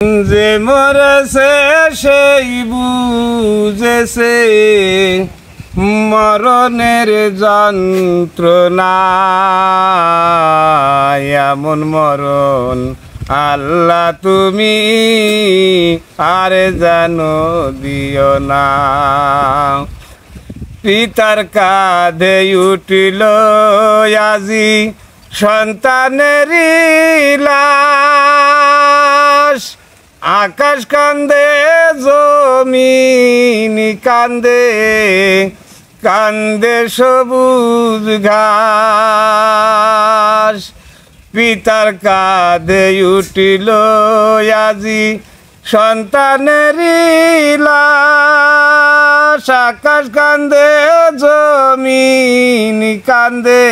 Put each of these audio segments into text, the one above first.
যে মরেছে সেই বুঝেছে মরণের যন্ত্রণা। এমন মরণ আল্লাহ তুমি আর জানো দিও না। পিতার কাঁধে উঠিল আজি সন্তানেরই লাশ। আকাশ কান্দে জমিন কান্দে কান্দে সবুজ ঘাস। পিতার কাঁধে উঠিল আজি সন্তানেরই লাশ। আকাশ কান্দে জমিন কান্দে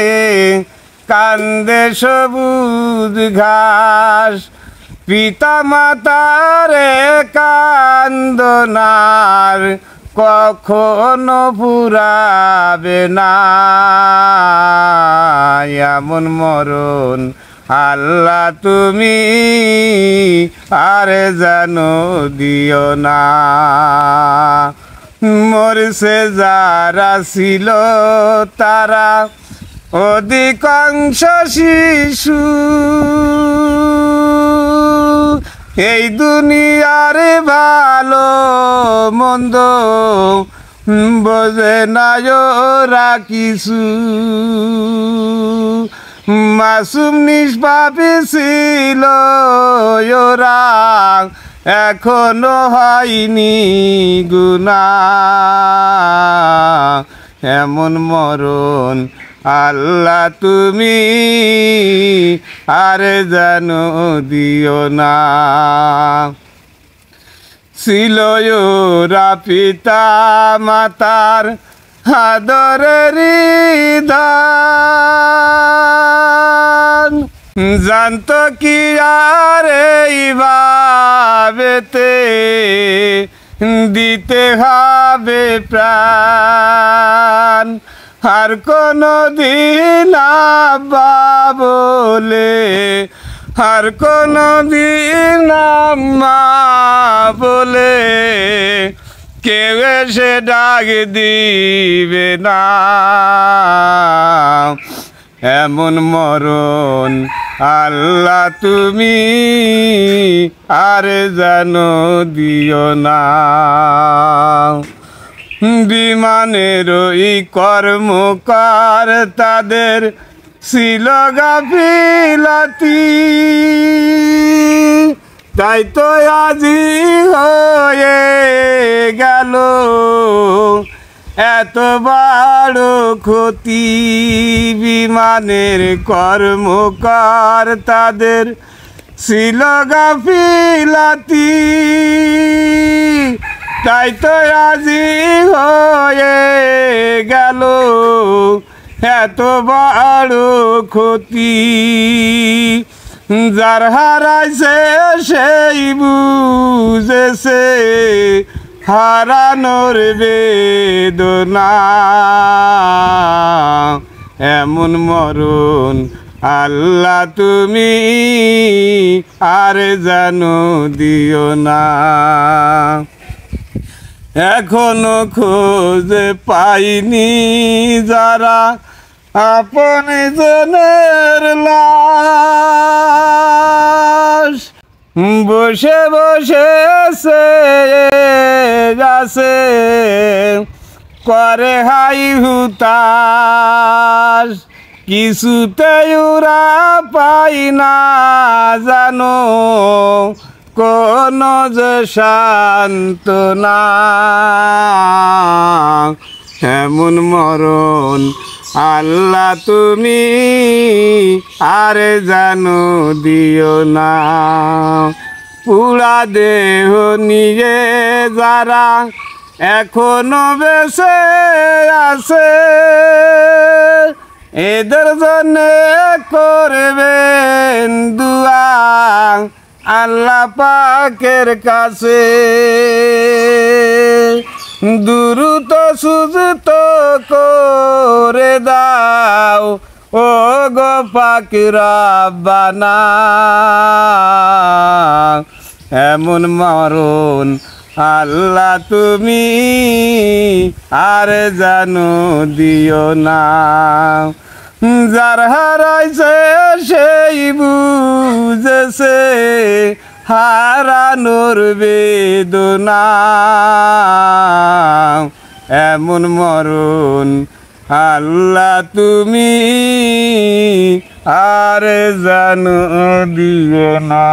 কান্দে সবুজ ঘাস। পিতা মাতারে কান্দনার কখনো ফুরাবে না। এমন মরণ আল্লাহ তুমি আর জানো দিও না। মরছে যারা ছিল তারা অধিকাংশ শিশু। এই দুনিয়ার ভালো মন্দ বোঝে না ওরা কিছু। মাসুম নিষ্পাপী ছিল ওরা এখনো হয়নি গুনাহ। এমন মরণ আল্লাহ তুমি আর জানো দিও না। ছিল ওরা পিতা মাতার আদরের দান। জানত কি আর এইভাবেতে দিতে হবে প্রাণ। আর কোনো দিন আব্বা বলে আর কোনো দিন আম্মা বলে কেউ এসে ডাক দিবে না। এমন মরণ আল্লাহ তুমি আর জানো দিও না। বিমানের ওই কর্মকার তাদের ছিল গাফিলাতি। তাই তো আজি হয়ে গেল এত বড় ক্ষতি। বিমানের কর্মকার তাদের ছিল গাফিলাতি। তাই তো আজি হয়ে গেল এত বড় ক্ষতি। যার হারাইছে সেই বুঝেছে হারানোর বেদনা। এমন মরণ আল্লাহ তুমি আর জানো দিও না। এখনো খোঁজ পাইনি যারা আপন জনের লাশ। বসে বসে আছে করে হাই হুতাশ। কিছুতেই ওরা পাই না জানো কোন যে সান্ত্বনা। এমন মরণ আল্লাহ তুমি আর জানো দিও না। পুরা দেহ নিয়ে যারা এখনো বেঁচে আছে এদের জন্য করবেন দুয়া আল্লাহ পাকের কাছে। দ্রুত সুযুত করে দাও ও গো পাক রাব্বানা। এমন মরণ আল্লাহ তুমি আর জানো দিও না। যার হারাইছে সেই বুঝেছে হারানোর বেদনা। এমন মরণ আল্লাহ তুমি আর জানো দিও না।